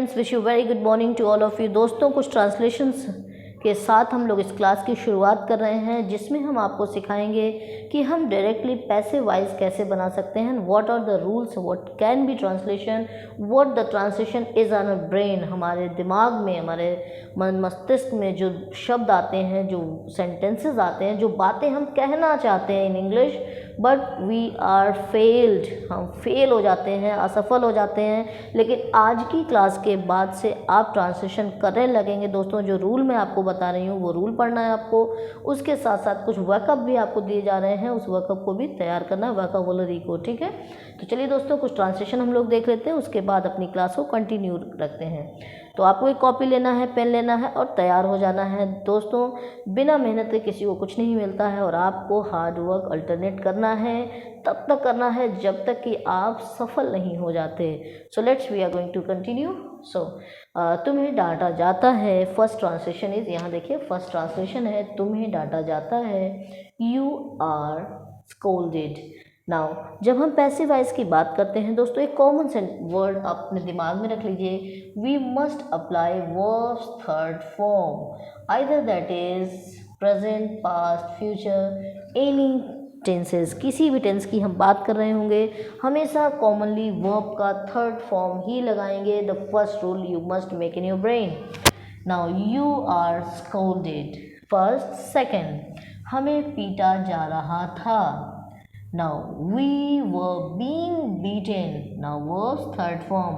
Wish you very good morning to all of you. दोस्तों, कुछ translations के साथ हम लोग इस क्लास की शुरुआत कर रहे हैं, जिसमें हम आपको सिखाएंगे कि हम डायरेक्टली पैसे वाइज कैसे बना सकते हैं। What are the rules, what can be translation, what the translation is on our brain. हमारे दिमाग में, हमारे मन मस्तिष्क में जो शब्द आते हैं, जो सेंटेंसेस आते हैं, जो बातें हम कहना चाहते हैं in English, but we are failed, हम फेल हो जाते हैं, असफल हो जाते हैं। लेकिन आज की क्लास के बाद से आप ट्रांसलेशन करने लगेंगे। दोस्तों, जो रूल मैं आपको बता रही हूँ वो रूल पढ़ना है आपको। उसके साथ साथ कुछ वर्कअप भी आपको दिए जा रहे हैं, उस वर्कअप को भी तैयार करना है, वर्कअबुलरी को। ठीक है, तो चलिए दोस्तों, कुछ ट्रांसलेशन हम लोग देख लेते हैं, उसके बाद अपनी क्लास को कंटिन्यू रखते हैं। तो आपको एक कॉपी लेना है, पेन लेना है और तैयार हो जाना है। दोस्तों, बिना मेहनत के किसी को कुछ नहीं मिलता है और आपको हार्ड वर्क अल्टरनेट करना है, तब तक करना है जब तक कि आप सफल नहीं हो जाते। So let's we are going to continue. So तुम्हें डांटा जाता है। फर्स्ट ट्रांसलेशन इज, यहाँ देखिए फर्स्ट ट्रांसलेशन है, तुम्हें डांटा जाता है। You are scolded. नाउ, जब हम पैसिव वॉइस की बात करते हैं दोस्तों, एक कॉमन वर्ड अपने दिमाग में रख लीजिए। We must apply verbs third form, either that is present, past, future, any tenses. किसी भी टेंस की हम बात कर रहे होंगे, हमेशा कॉमनली वर्ब का थर्ड फॉर्म ही लगाएंगे। The first rule you must make in your brain. Now, you are scolded. First, second, हमें पीटा जा रहा था। Now, we were being beaten. Now, verbs third form.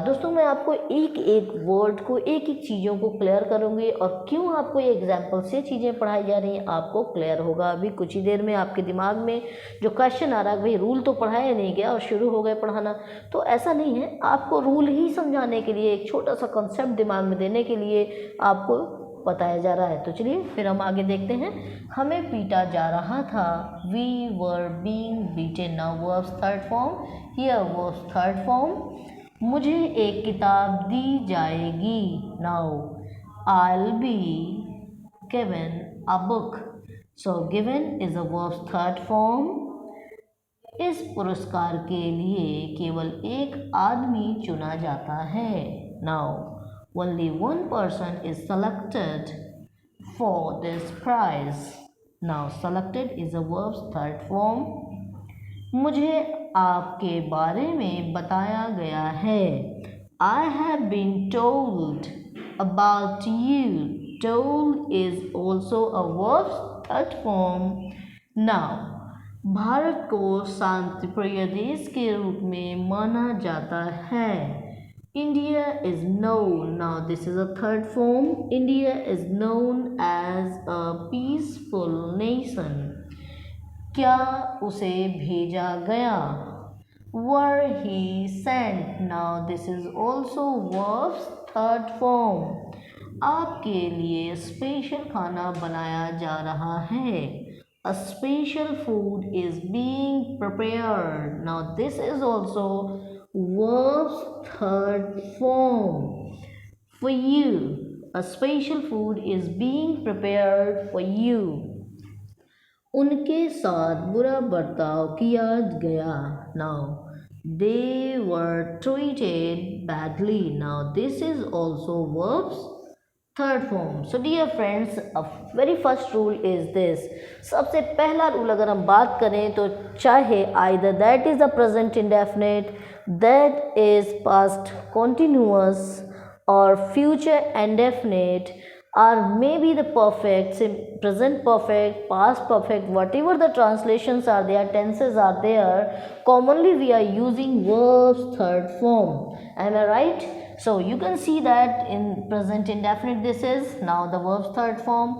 दोस्तों, मैं आपको एक एक वर्ड को, एक एक चीज़ों को क्लियर करूँगी, और क्यों आपको ये एग्जाम्पल से चीज़ें पढ़ाई जा रही हैं आपको क्लियर होगा। अभी कुछ ही देर में आपके दिमाग में जो क्वेश्चन आ रहा है, भाई रूल तो पढ़ाया नहीं गया और शुरू हो गए पढ़ाना, तो ऐसा नहीं है। आपको रूल ही समझाने के लिए, एक छोटा सा कॉन्सेप्ट दिमाग में देने के लिए आपको बताया जा रहा है। तो चलिए फिर हम आगे देखते हैं। हमें पीटा जा रहा था। We were being beaten. Now verbs third form, here verbs third form. मुझे एक किताब दी जाएगी। Now, I'll be given a book. So given is a verb's third form. इस पुरस्कार के लिए केवल एक आदमी चुना जाता है। Now, only one person is selected for this prize. Now, selected is a verb's third form. मुझे आपके बारे में बताया गया है। I have been told about you. Told is also a verb's third form. Now, Bharat को शांतिप्रिय देश के रूप में माना जाता है। India is known. Now, this is a third form. India is known as a peaceful nation. क्या उसे भेजा गया? Were he sent? Now, this is also verb's third form. आपके लिए स्पेशल खाना बनाया जा रहा है। A special food is being prepared. Now, this is also verb's third form. For you, a special food is being prepared for you. उनके साथ बुरा बर्ताव किया गया। Now, they were treated badly. Now, this is also verb's third form. So dear friends, a very first rule is this. सबसे पहला rule अगर हम बात करें तो चाहे either that is the present indefinite, that is past continuous, or future indefinite, or maybe the perfect, present perfect, past perfect, whatever the translations are there, tenses are there, commonly we are using verbs third form. Am I right? So you can see that in present indefinite this is now the verb's third form,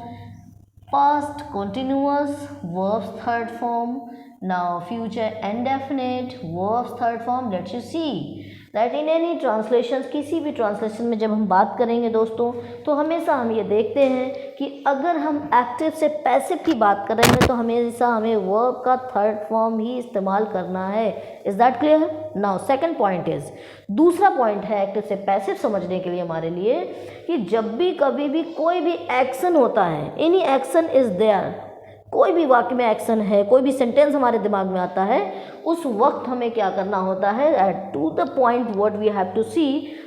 past continuous verb's third form, now future indefinite verb's third form. Let's you see that in any translations, किसी भी translation में जब हम बात करेंगे दोस्तों, तो हमेशा हम ये देखते हैं कि अगर हम एक्टिव से पैसिव की बात कर रहे हैं तो हमेशा हमें वर्ब का थर्ड फॉर्म ही इस्तेमाल करना है। Is that clear? Now second point is, दूसरा पॉइंट है एक्टिव से पैसिव समझने के लिए हमारे लिए, कि जब भी कभी भी कोई भी एक्शन होता है, एनी एक्शन इज देयर, कोई भी वाक्य में एक्शन है, कोई भी सेंटेंस हमारे दिमाग में आता है, उस वक्त हमें क्या करना होता है, at to the point what we have to see,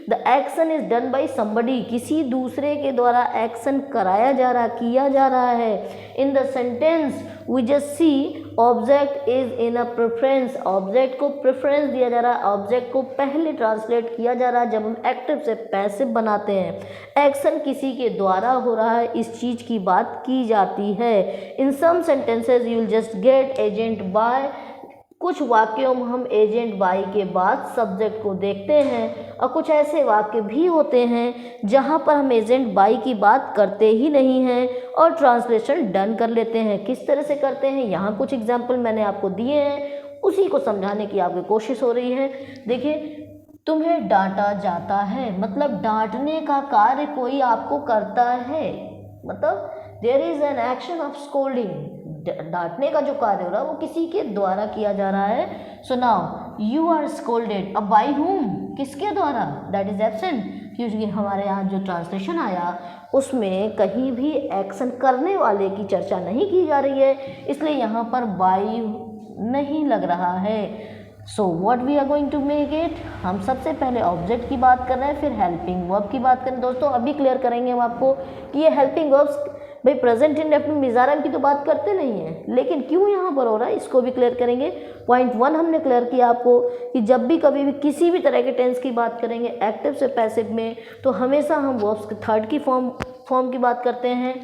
the action is done by somebody, किसी दूसरे के द्वारा एक्शन कराया जा रहा, किया जा रहा है। In the sentence we just see object is in a preference, object को प्रेफरेंस दिया जा रहा है, ऑब्जेक्ट को पहले ट्रांसलेट किया जा रहा है जब हम एक्टिव से पैसिव बनाते हैं। एक्शन किसी के द्वारा हो रहा है, इस चीज़ की बात की जाती है। In some sentences you will just get agent by, कुछ वाक्यों में हम एजेंट बाई के बाद सब्जेक्ट को देखते हैं, और कुछ ऐसे वाक्य भी होते हैं जहां पर हम एजेंट बाई की बात करते ही नहीं हैं और ट्रांसलेशन डन कर लेते हैं। किस तरह से करते हैं, यहाँ कुछ एग्जाम्पल मैंने आपको दिए हैं, उसी को समझाने की आपकी कोशिश हो रही है। देखिए, तुम्हें डांटा जाता है, मतलब डांटने का कार्य कोई आपको करता है, मतलब there is an action of scolding, डांटने का जो कार्य हो रहा है वो किसी के द्वारा किया जा रहा है। So now you are scolded, अब बाय हुम, किसके द्वारा, दैट इज एब्सेंट, क्योंकि हमारे यहाँ जो ट्रांसलेशन आया उसमें कहीं भी एक्शन करने वाले की चर्चा नहीं की जा रही है, इसलिए यहाँ पर बाय नहीं लग रहा है। So what we are going to make it, हम सबसे पहले ऑब्जेक्ट की बात कर रहे हैं, फिर हेल्पिंग वर्ब की बात करें। दोस्तों अभी क्लियर करेंगे हम आपको कि ये हेल्पिंग वर्ब्स भाई प्रेजेंट इंडेफिनिट मिज़ारम की तो बात करते नहीं हैं, लेकिन क्यों यहाँ पर हो रहा है इसको भी क्लियर करेंगे। पॉइंट 1 हमने क्लियर किया आपको कि जब भी कभी भी किसी भी तरह के टेंस की बात करेंगे एक्टिव से पैसिव में, तो हमेशा हम वर्ब्स के थर्ड की फॉर्म की बात करते हैं,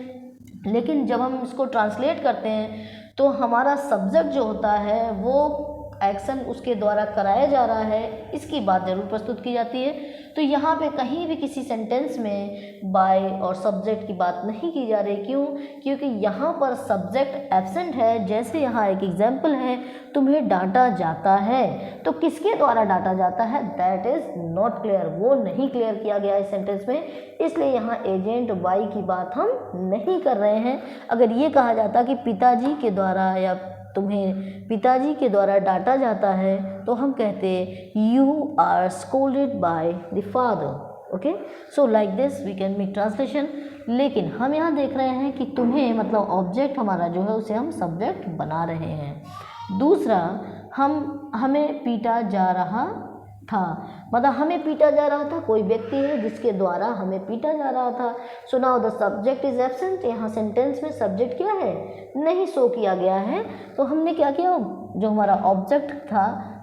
लेकिन जब हम इसको ट्रांसलेट करते हैं तो हमारा सब्जेक्ट जो होता है वो एक्शन उसके द्वारा कराया जा रहा है, इसकी बात जरूर प्रस्तुत की जाती है। तो यहाँ पे कहीं भी किसी सेंटेंस में बाय और सब्जेक्ट की बात नहीं की जा रही, क्यों, क्योंकि यहाँ पर सब्जेक्ट एब्सेंट है। जैसे यहाँ एक एग्जाम्पल है, तुम्हें डांटा जाता है, तो किसके द्वारा डांटा जाता है, दैट इज नॉट क्लियर, वो नहीं क्लियर किया गया इस सेंटेंस में, इसलिए यहाँ एजेंट बाय की बात हम नहीं कर रहे हैं। अगर ये कहा जाता कि पिताजी के द्वारा या तुम्हें पिताजी के द्वारा डांटा जाता है, तो हम कहते you are scolded by the father. Okay, so like this we can make translation. लेकिन हम यहाँ देख रहे हैं कि तुम्हें मतलब ऑब्जेक्ट हमारा जो है उसे हम सब्जेक्ट बना रहे हैं। दूसरा, हमें पीटा जा रहा था, मतलब हमें पीटा जा रहा था, कोई व्यक्ति है जिसके द्वारा हमें पीटा जा रहा था। So now the subject is absent, यहाँ सेंटेंस में सब्जेक्ट क्या है, नहीं शो किया गया है। तो हमने क्या किया, जो हमारा ऑब्जेक्ट था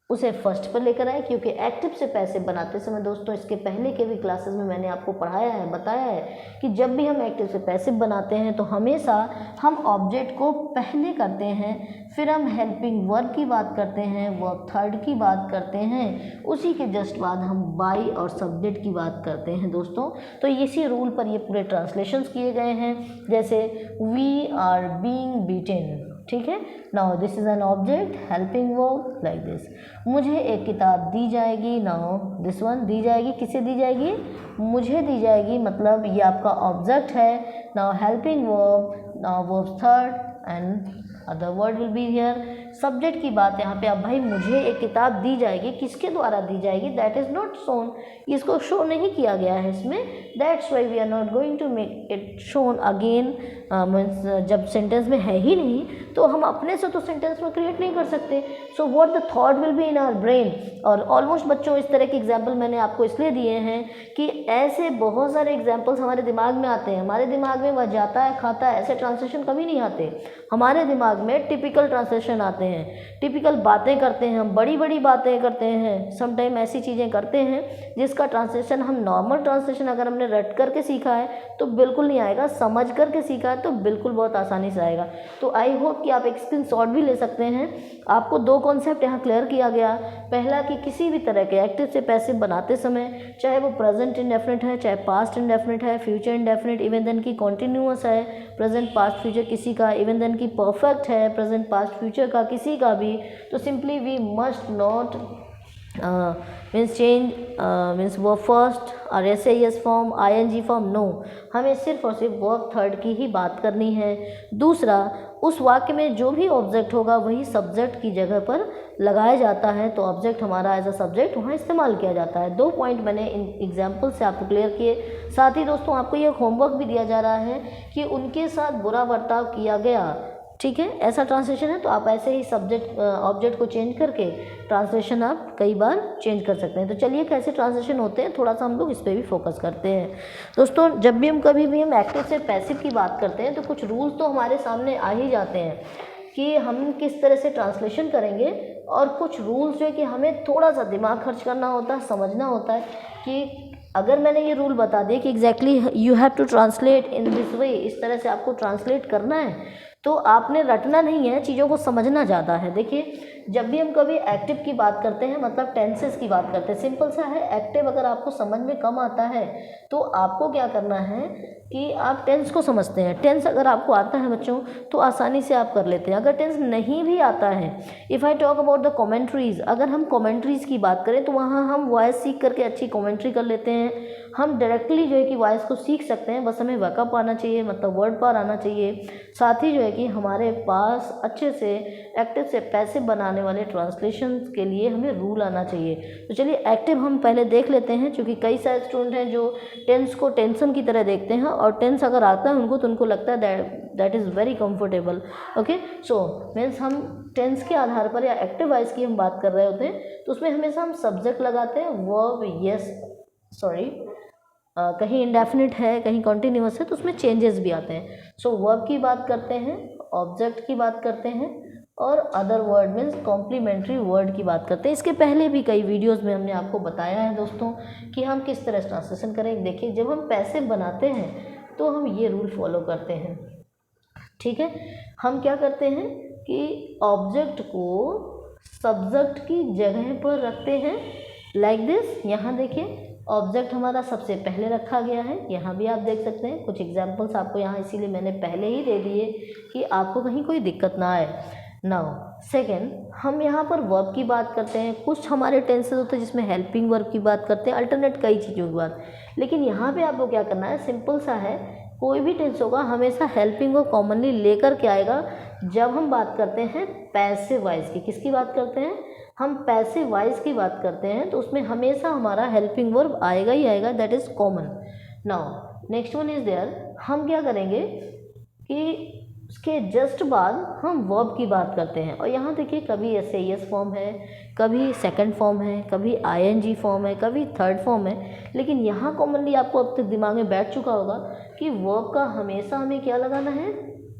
उसे फर्स्ट पर लेकर आए, क्योंकि एक्टिव से पैसिव बनाते समय दोस्तों इसके पहले के भी क्लासेस में मैंने आपको पढ़ाया है, बताया है कि जब भी हम एक्टिव से पैसिव बनाते हैं तो हमेशा हम ऑब्जेक्ट को पहले करते हैं, फिर हम हेल्पिंग वर्ब की बात करते हैं, वर्ब थर्ड की बात करते हैं, उसी के जस्ट बाद हम बाय और सब्जेक्ट की बात करते हैं दोस्तों। तो इसी रूल पर ये पूरे ट्रांसलेशंस किए गए हैं। जैसे वी आर बीइंग बीटेन, ठीक है, now this is an object, helping verb like this. मुझे एक किताब दी जाएगी, नाउ दिस वन दी जाएगी, किसे दी जाएगी, मुझे दी जाएगी, मतलब ये आपका ऑब्जेक्ट है। Now helping verb, now verb third and other word will be here. Subject की बात यहाँ पे, अब भाई मुझे एक किताब दी जाएगी, किसके द्वारा दी जाएगी, दैट इज़ नॉट शोन, इसको शो नहीं किया गया है इसमें, that's why we are not going to make it shown again. Means जब सेंटेंस में है ही नहीं तो हम अपने से तो सेंटेंस में क्रिएट नहीं कर सकते। So what the thought will be in our brain. और ऑलमोस्ट बच्चों इस तरह के एग्जाम्पल मैंने आपको इसलिए दिए हैं कि ऐसे बहुत सारे एग्जाम्पल्स हमारे दिमाग में आते हैं, हमारे दिमाग में वह जाता है खाता है, ऐसे ट्रांसलेशन कभी नहीं आते, हमारे दिमाग में टिपिकल ट्रांसलेशन आते हैं, टिपिकल बातें करते हैं, हम बड़ी बड़ी बातें करते हैं, समटाइम ऐसी चीज़ें करते हैं जिसका ट्रांसलेशन हम नॉर्मल ट्रांसलेशन अगर हमने रट करके सीखा है तो बिल्कुल नहीं आएगा, समझ करके सीखा है तो बिल्कुल बहुत आसानी से आएगा। तो आई होप कि आप एक स्क्रीनशॉट भी ले सकते हैं। आपको दो कॉन्सेप्ट यहाँ क्लियर किया गया। पहला कि किसी भी तरह के एक्टिव से पैसिव बनाते समय, चाहे वो प्रेजेंट इंडेफिनिट है, चाहे पास्ट इंडेफिनिट है, फ्यूचर इंडेफिनिट, इवन देन की कॉन्टिन्यूअस है, प्रेजेंट पास्ट फ्यूचर किसी का, इवन देन की परफेक्ट है, प्रेजेंट पास्ट फ्यूचर का किसी का भी, तो simply we must not means change means verb first और s form, ING form, no, हमें सिर्फ और सिर्फ वर्ब थर्ड की ही बात करनी है। दूसरा, उस वाक्य में जो भी ऑब्जेक्ट होगा वही सब्जेक्ट की जगह पर लगाया जाता है तो ऑब्जेक्ट हमारा एज अ सब्जेक्ट वहाँ इस्तेमाल किया जाता है। 2 पॉइंट मैंने इन एग्जाम्पल से आपको क्लियर किए। साथ ही दोस्तों आपको ये होमवर्क भी दिया जा रहा है कि उनके साथ बुरा बर्ताव किया गया, ठीक है, ऐसा ट्रांसलेशन है। तो आप ऐसे ही सब्जेक्ट ऑब्जेक्ट को चेंज करके ट्रांसलेशन आप कई बार चेंज कर सकते हैं। तो चलिए कैसे ट्रांसलेशन होते हैं थोड़ा सा हम लोग इस पर भी फोकस करते हैं। दोस्तों जब भी हम कभी भी हम एक्टिव से पैसिव की बात करते हैं तो कुछ रूल्स तो हमारे सामने आ ही जाते हैं कि हम किस तरह से ट्रांसलेशन करेंगे, और कुछ रूल्स जो है कि हमें थोड़ा सा दिमाग खर्च करना होता है, समझना होता है कि अगर मैंने ये रूल बता दिया कि exactly you have to translate in this way, इस तरह से आपको ट्रांसलेट करना है, तो आपने रटना नहीं है, चीज़ों को समझना ज़्यादा है। देखिए जब भी हम कभी एक्टिव की बात करते हैं, मतलब टेंसेस की बात करते हैं, सिंपल सा है, एक्टिव अगर आपको समझ में कम आता है तो आपको क्या करना है कि आप टेंस को समझते हैं। टेंस अगर आपको आता है बच्चों तो आसानी से आप कर लेते हैं। अगर टेंस नहीं भी आता है, if I talk about the commentaries, अगर हम कमेंट्रीज़ की बात करें तो वहाँ हम वॉइस सीख करके अच्छी कमेंट्री कर लेते हैं। हम डायरेक्टली जो है कि वॉइस को सीख सकते हैं, बस हमें वैकअप आना चाहिए, मतलब वर्ड पार आना चाहिए। साथ ही जो है कि हमारे पास अच्छे से एक्टिव से पैसिव बनाने वाले ट्रांसलेशन के लिए हमें रूल आना चाहिए। तो चलिए एक्टिव हम पहले देख लेते हैं, क्योंकि कई सारे स्टूडेंट हैं जो टेंस को टेंशन की तरह देखते हैं, और टेंस अगर आता है उनको तो उनको लगता है that is very comfortable. Okay, so means हम टेंस के आधार पर या एक्टिव वॉइस की हम बात कर रहे होते हैं तो उसमें हमेशा हम सब्जेक्ट लगाते हैं, वर्ब यस सॉरी कहीं इंडेफिनिट है, कहीं कॉन्टिन्यूअस है, तो उसमें चेंजेस भी आते हैं। सो वर्ब की बात करते हैं, ऑब्जेक्ट की बात करते हैं, और other word means complementary word की बात करते हैं। इसके पहले भी कई वीडियोस में हमने आपको बताया है दोस्तों कि हम किस तरह ट्रांसलेशन करें। देखिए जब हम पैसिव बनाते हैं तो हम ये रूल फॉलो करते हैं, ठीक है। हम क्या करते हैं कि ऑब्जेक्ट को सब्जेक्ट की जगह पर रखते हैं, लाइक दिस। यहाँ देखिए ऑब्जेक्ट हमारा सबसे पहले रखा गया है, यहाँ भी आप देख सकते हैं। कुछ एग्जांपल्स आपको यहाँ इसीलिए मैंने पहले ही दे दिए कि आपको कहीं कोई दिक्कत ना आए। नाउ सेकेंड, हम यहाँ पर वर्ब की बात करते हैं। कुछ हमारे टेंसेस होते हैं जिसमें हेल्पिंग वर्ब की बात करते हैं, अल्टरनेट कई चीज़ों की बात। लेकिन यहाँ पे आपको क्या करना है, सिंपल सा है, कोई भी टेंस होगा हमेशा हेल्पिंग वर्ब कॉमनली लेकर के आएगा। जब हम बात करते हैं पैसिव वॉइस की, किसकी बात करते हैं, हम पैसिव वॉइस की बात करते हैं, तो उसमें हमेशा हमारा हेल्पिंग वर्ब आएगा ही आएगा, that is common. Now next one is there, हम क्या करेंगे कि उसके जस्ट बाद हम वर्ब की बात करते हैं। और यहाँ देखिए कभी एस फॉर्म है, कभी सेकंड फॉर्म है, कभी आईएनजी फॉर्म है, कभी थर्ड फॉर्म है। लेकिन यहाँ कॉमनली आपको अब तक दिमाग में बैठ चुका होगा कि वर्ब का हमेशा हमें क्या लगाना है,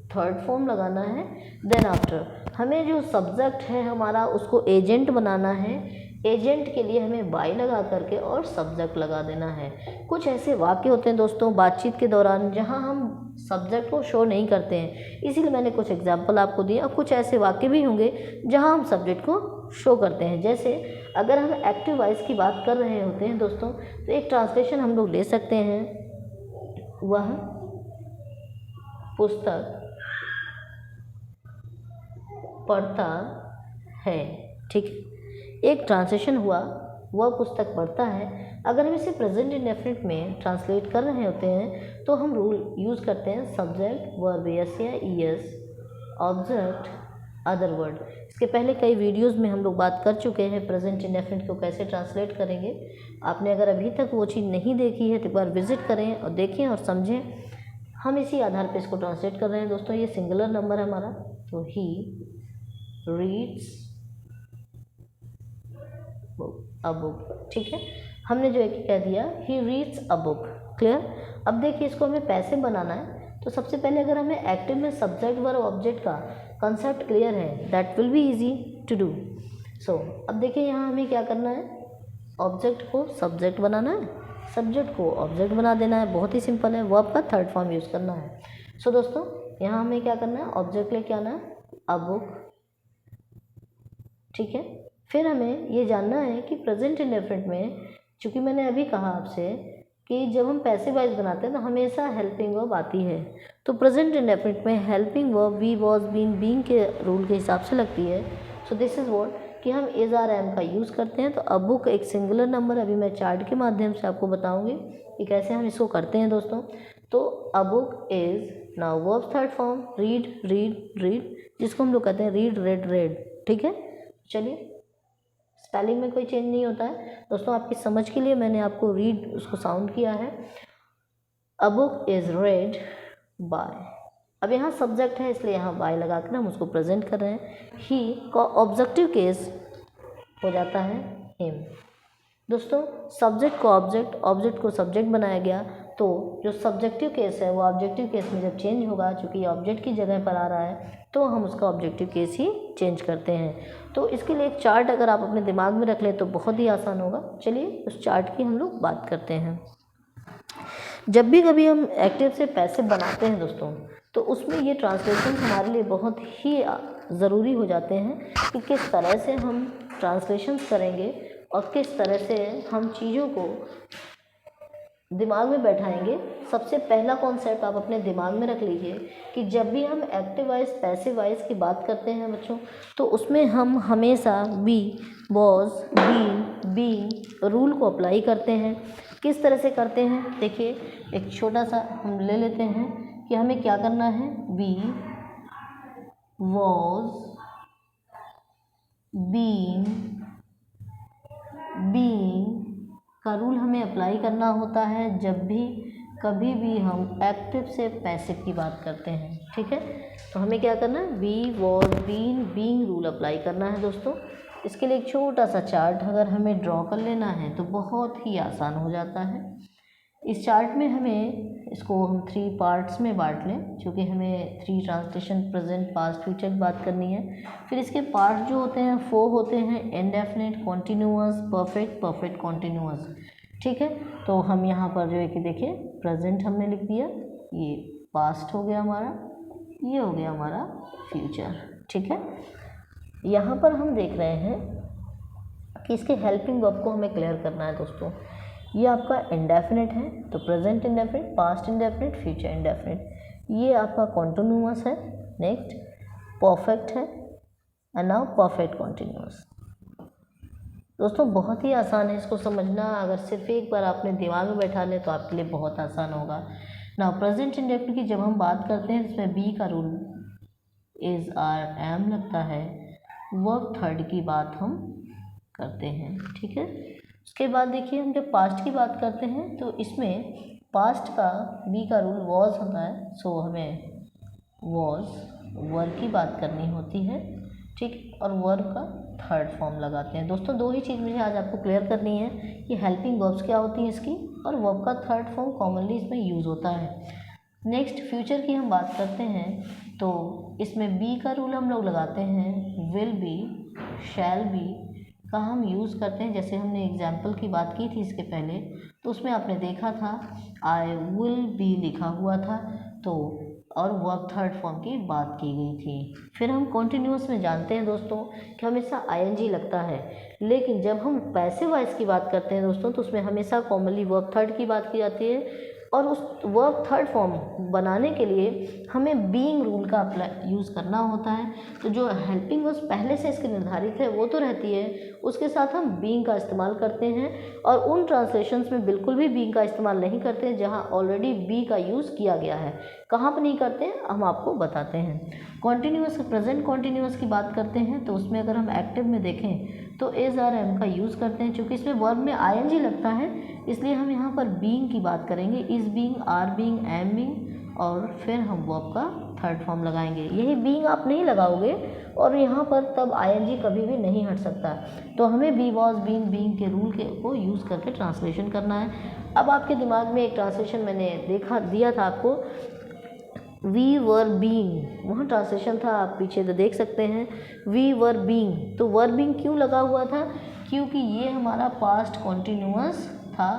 थर्ड फॉर्म लगाना है। देन आफ्टर हमें जो सब्जेक्ट है हमारा उसको एजेंट बनाना है। एजेंट के लिए हमें बाई लगा करके और सब्जेक्ट लगा देना है। कुछ ऐसे वाक्य होते हैं दोस्तों बातचीत के दौरान जहां हम सब्जेक्ट को शो नहीं करते हैं, इसीलिए मैंने कुछ एग्जांपल आपको दिए। और कुछ ऐसे वाक्य भी होंगे जहां हम सब्जेक्ट को शो करते हैं। जैसे अगर हम एक्टिव वॉइस की बात कर रहे होते हैं दोस्तों, तो एक ट्रांसलेशन हम लोग ले सकते हैं, वह पुस्तक पढ़ता है, ठीक है। एक ट्रांसलेशन हुआ, वह पुस्तक पढ़ता है। अगर हम इसे प्रेजेंट इंडेफिनिट में ट्रांसलेट कर रहे होते हैं तो हम रूल यूज़ करते हैं सब्जेक्ट वर्ब यस या ईएस, ऑब्जेक्ट अदर वर्ड। इसके पहले कई वीडियोस में हम लोग बात कर चुके हैं प्रेजेंट इंडेफिनिट को कैसे ट्रांसलेट करेंगे। आपने अगर अभी तक वो चीज़ नहीं देखी है तो एक बार विजिट करें और देखें और समझें। हम इसी आधार पर इसको ट्रांसलेट कर रहे हैं दोस्तों। ये सिंगुलर नंबर है हमारा, तो ही रीड्स अ बुक, ठीक है। हमने जो है कि कह दिया he reads a book, clear. अब देखिए इसको हमें पैसिव बनाना है, तो सबसे पहले अगर हमें एक्टिव में सब्जेक्ट वर्ब ऑब्जेक्ट का कंसेप्ट क्लियर है, that will be easy to do. So अब देखिए यहाँ हमें क्या करना है, ऑब्जेक्ट को सब्जेक्ट बनाना है, सब्जेक्ट को ऑब्जेक्ट बना देना है। बहुत ही सिंपल है, वर्ब का थर्ड फॉर्म यूज़ करना है। सो दोस्तों यहाँ हमें क्या करना है, ऑब्जेक्ट लेके आना है अ बुक, ठीक है। फिर हमें ये जानना है कि प्रेजेंट इंडेफिनिट में, चूँकि मैंने अभी कहा आपसे कि जब हम पैसिव वॉइस बनाते हैं तो हमेशा हेल्पिंग वर्ब आती है, तो प्रेजेंट इंडेफिनिट में helping verb we was been being के रूल के हिसाब से लगती है। सो दिस इज़ व्हाट कि हम इज आर एम का यूज़ करते हैं। तो अ बुक एक सिंगुलर नंबर, अभी मैं चार्ट के माध्यम से आपको बताऊँगी कि कैसे हम इसको करते हैं दोस्तों। तो अ book is now verb third form read read read, जिसको हम लोग कहते हैं रीड रेड रेड, ठीक है। चलिए, स्पेलिंग में कोई चेंज नहीं होता है दोस्तों। आपकी समझ के लिए मैंने आपको रीड उसको साउंड किया है। A book is read by, अब यहाँ सब्जेक्ट है इसलिए यहाँ बाय लगा कर हम उसको प्रेजेंट कर रहे हैं। ही का ऑब्जेक्टिव केस हो जाता है हिम। दोस्तों सब्जेक्ट को ऑब्जेक्ट, ऑब्जेक्ट को सब्जेक्ट बनाया गया, तो जो सब्जेक्टिव केस है वो ऑब्जेक्टिव केस में जब चेंज होगा, चूँकि ऑब्जेक्ट की जगह पर आ रहा है, तो हम उसका ऑब्जेक्टिव केस ही चेंज करते हैं। तो इसके लिए एक चार्ट अगर आप अपने दिमाग में रख लें तो बहुत ही आसान होगा। चलिए उस चार्ट की हम लोग बात करते हैं। जब भी कभी हम एक्टिव से पैसे बनाते हैं दोस्तों, तो उसमें ये ट्रांसलेशन हमारे लिए बहुत ही ज़रूरी हो जाते हैं कि किस तरह से हम ट्रांसलेशन करेंगे और किस तरह से हम चीज़ों को दिमाग में बैठाएंगे। सबसे पहला कॉन्सेप्ट आप अपने दिमाग में रख लीजिए कि जब भी हम एक्टिव वाइज पैसिव वाइज की बात करते हैं बच्चों, तो उसमें हम हमेशा बी, वॉज, बीइंग रूल को अप्लाई करते हैं। किस तरह से करते हैं, देखिए एक छोटा सा हम ले लेते हैं कि हमें क्या करना है। बी, वॉज, बीइंग का रूल हमें अप्लाई करना होता है जब भी कभी भी हम एक्टिव से पैसिव की बात करते हैं। ठीक है, तो हमें क्या करना है, be, was, being rule apply करना है दोस्तों। इसके लिए एक छोटा सा चार्ट अगर हमें ड्रॉ कर लेना है तो बहुत ही आसान हो जाता है। इस चार्ट में हमें इसको हम 3 पार्ट्स में बांट लें, क्योंकि हमें 3 ट्रांसलेशन प्रेजेंट, पास्ट, फ्यूचर की बात करनी है। फिर इसके पार्ट जो होते हैं 4 होते हैं, indefinite, continuous, perfect, perfect continuous. ठीक है, तो हम यहाँ पर जो है कि देखिए प्रेजेंट हमने लिख दिया, ये पास्ट हो गया हमारा, ये हो गया हमारा फ्यूचर। ठीक है, यहाँ पर हम देख रहे हैं कि इसके हेल्पिंग वर्ब को हमें क्लियर करना है दोस्तों। ये आपका इंडेफिनिट है, तो present indefinite, past indefinite, future indefinite. ये आपका कॉन्टिन्यूअस है, नेक्स्ट परफेक्ट है, एंड नाउ परफेक्ट कॉन्टिन्यूअस। दोस्तों बहुत ही आसान है इसको समझना, अगर सिर्फ एक बार आपने दिमाग में बैठा ले तो आपके लिए बहुत आसान होगा। नाउ प्रेजेंट इंडेफिनिट की जब हम बात करते हैं इसमें बी का रूल इज, आर, एम लगता है, वर्ब थर्ड की बात हम करते हैं। ठीक है, उसके बाद देखिए हम जब पास्ट की बात करते हैं तो इसमें पास्ट का बी का रूल वॉज होता है, सो हमें वॉज वर्ब की बात करनी होती है। ठीक, और वर्ब का थर्ड फॉर्म लगाते हैं। दोस्तों 2 ही चीज़ मुझे आज आपको क्लियर करनी है कि हेल्पिंग वर्ब्स क्या होती हैं इसकी, और वर्ब का थर्ड फॉर्म कॉमनली इसमें यूज़ होता है। नेक्स्ट फ्यूचर की हम बात करते हैं तो इसमें बी का रूल हम लोग लगाते हैं, विल बी, शैल बी का हम यूज़ करते हैं। जैसे हमने एग्जाम्पल की बात की थी इसके पहले, तो उसमें आपने देखा था आई विल बी लिखा हुआ था, तो और वर्ब थर्ड फॉर्म की बात की गई थी। फिर हम कॉन्टिन्यूअस में जानते हैं दोस्तों कि हमेशा आईएनजी लगता है, लेकिन जब हम पैसिव वॉइस की बात करते हैं दोस्तों तो उसमें हमेशा कॉमनली वर्ब थर्ड की बात की जाती है, और उस वर्ब थर्ड फॉर्म बनाने के लिए हमें बीइंग रूल का अप्लाई यूज़ करना होता है। तो जो हेल्पिंग वर्ब्स पहले से इसके निर्धारित है वो तो रहती है, उसके साथ हम बीइंग का इस्तेमाल करते हैं, और उन ट्रांसलेशंस में बिल्कुल भी बीइंग का इस्तेमाल नहीं करते हैं जहाँ ऑलरेडी बी का यूज़ किया गया है। कहाँ पर नहीं करते हैं हम आपको बताते हैं। कॉन्टिन्यूअस, प्रेजेंट कॉन्टिन्यूअस की बात करते हैं तो उसमें अगर हम एक्टिव में देखें तो इज, आर, एम का यूज़ करते हैं। चूँकि इसमें वर्ब में आईएनजी लगता है इसलिए हम यहाँ पर बीइंग की बात करेंगे, is being, are being, am being, और फिर हम वर्ब का थर्ड फॉर्म लगाएंगे। यही बीइंग आप नहीं लगाओगे और यहाँ पर तब आईएनजी कभी भी नहीं हट सकता। तो हमें बी, वॉज, बीइंग के रूल को यूज़ करके ट्रांसलेशन करना है। अब आपके दिमाग में एक ट्रांसलेशन मैंने दिया था आपको, वी वर बीइंग, वहाँ ट्रांसलेशन था, आप पीछे तो देख सकते हैं, वी वर बीइंग। तो वर बीइंग क्यों लगा हुआ था, क्योंकि ये हमारा पास्ट कॉन्टिन्यूअस था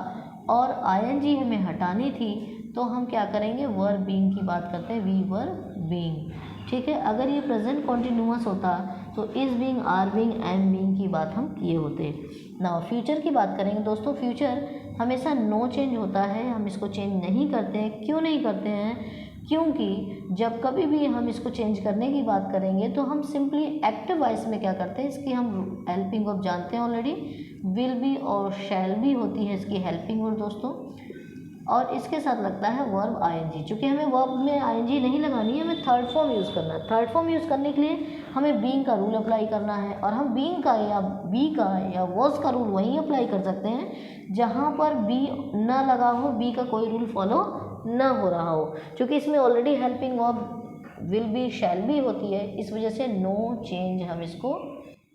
और आईएनजी हमें हटानी थी, तो हम क्या करेंगे, वर बीइंग की बात करते हैं, वी वर बीइंग। ठीक है, अगर ये प्रेजेंट कॉन्टिन्यूअस होता तो is being, are being, am being की बात हम किए होते। नाउ फ्यूचर की बात करेंगे दोस्तों, फ्यूचर हमेशा नो चेंज होता है, हम इसको चेंज नहीं करते हैं। क्यों नहीं करते हैं, क्योंकि जब कभी भी हम इसको चेंज करने की बात करेंगे तो हम सिंपली एक्टिव वॉइस में क्या करते हैं, इसकी हम हेल्पिंग वर्ब जानते हैं ऑलरेडी, विल बी और शैल बी होती है इसकी हेल्पिंग वर्ब दोस्तों। और इसके साथ लगता है वर्ब आईएनजी। चूँकि हमें वर्ब में आईएनजी नहीं लगानी है, हमें थर्ड फॉर्म यूज़ करना है। थर्ड फॉर्म यूज़ करने के लिए हमें बीइंग का रूल अप्लाई करना है, और हम बीइंग का या बी का या वॉज का रूल वहीं अप्लाई कर सकते हैं जहाँ पर बी ना लगा हो, बी का कोई रूल फॉलो ना हो रहा हो। क्योंकि इसमें already helping verb will be shall be होती है, इस वजह से नो चेंज हम इसको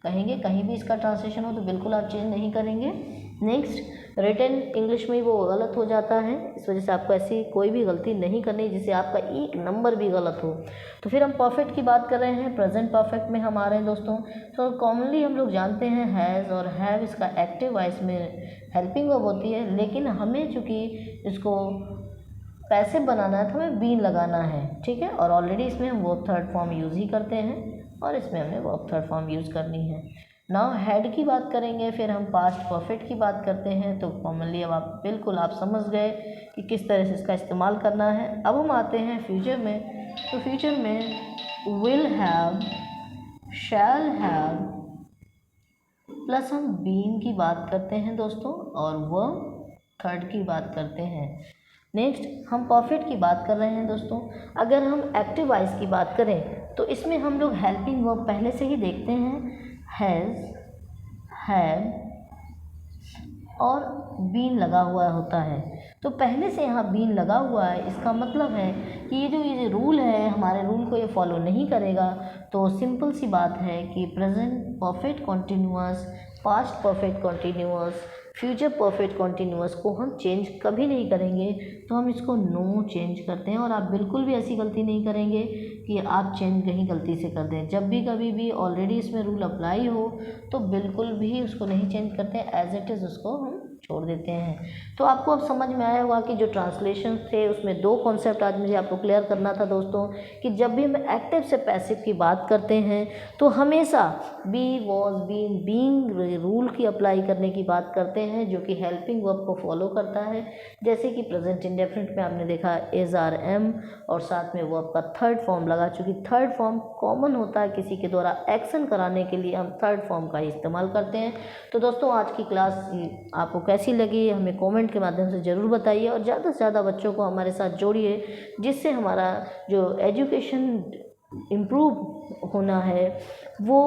कहेंगे। कहीं भी इसका ट्रांसलेशन हो तो बिल्कुल आप चेंज नहीं करेंगे। नेक्स्ट, रिटन इंग्लिश में वो गलत हो जाता है, इस वजह से आपको ऐसी कोई भी गलती नहीं करनी जिससे आपका एक नंबर भी गलत हो। तो फिर हम परफेक्ट की बात कर रहे हैं, प्रेजेंट परफेक्ट में हम आ रहे हैं दोस्तों। तो कॉमनली हम लोग जानते हैं हैज़ और हैव इसका एक्टिव वॉइस में हेल्पिंग वर्ब होती है, लेकिन हमें चूँकि इसको पैसिव बनाना है तो हमें बीन लगाना है, ठीक है। और ऑलरेडी इसमें हम वर्ब थर्ड फॉर्म यूज़ ही करते हैं और इसमें हमें वर्ब थर्ड फॉर्म यूज़ करनी है। नाउ हैड की बात करेंगे, फिर हम पास्ट परफेक्ट की बात करते हैं। तो कॉमनली अब आप बिल्कुल आप समझ गए कि किस तरह से इसका इस्तेमाल करना है। अब हम आते हैं फ्यूचर में। तो फ्यूचर में will have, shall have plus हम बीन की बात करते हैं दोस्तों, और वर्ब थर्ड की बात करते हैं। नेक्स्ट, हम परफेक्ट की बात कर रहे हैं दोस्तों। अगर हम एक्टिव वॉइस की बात करें तो इसमें हम लोग हेल्पिंग वर्ब पहले से ही देखते हैं, हैज़, हैव और बीन लगा हुआ होता है। तो पहले से यहाँ बीन लगा हुआ है, इसका मतलब है कि ये रूल है, हमारे रूल को ये फॉलो नहीं करेगा। तो सिंपल सी बात है कि present perfect continuous, past perfect continuous, future perfect continuous को हम चेंज कभी नहीं करेंगे, तो हम इसको नो चेंज करते हैं। और आप बिल्कुल भी ऐसी गलती नहीं करेंगे कि आप चेंज कहीं गलती से कर दें। जब भी कभी भी ऑलरेडी इसमें रूल अप्लाई हो तो बिल्कुल भी उसको नहीं चेंज करते हैं, एज इट इज़ उसको हम छोड़ देते हैं। तो आपको अब समझ में आया होगा कि जो ट्रांसलेशन थे उसमें दो कॉन्सेप्ट आज मुझे आपको क्लियर करना था दोस्तों, कि जब भी हम एक्टिव से पैसिव की बात करते हैं तो हमेशा be, was, been, being rule की अप्लाई करने की बात करते हैं, जो कि हेल्पिंग वर्ब को फॉलो करता है। जैसे कि प्रेजेंट इंडेफिनिट में आपने देखा इज, आर, एम और साथ में वर्ब का थर्ड फॉर्म लगा। चूँकि थर्ड फॉर्म कॉमन होता है, किसी के द्वारा एक्शन कराने के लिए हम थर्ड फॉर्म का ही इस्तेमाल करते हैं। तो दोस्तों आज की क्लास आपको कैसी लगी हमें कमेंट के माध्यम से ज़रूर बताइए, और ज़्यादा से ज़्यादा बच्चों को हमारे साथ जोड़िए, जिससे हमारा जो एजुकेशन इम्प्रूव होना है वो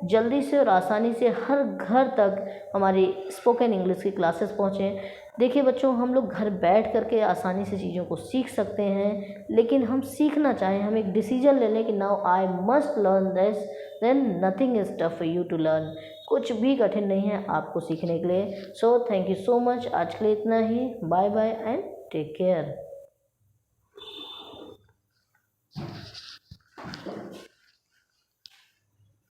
जल्दी से और आसानी से हर घर तक हमारी स्पोकन इंग्लिश की क्लासेस पहुँचें। देखिए बच्चों, हम लोग घर बैठ करके आसानी से चीज़ों को सीख सकते हैं, लेकिन हम सीखना चाहें, हम एक डिसीजन ले लें कि now I must learn this, then nothing is tough for you to learn. कुछ भी कठिन नहीं है आपको सीखने के लिए। So thank you so much. आज के लिए इतना ही। Bye bye and take care.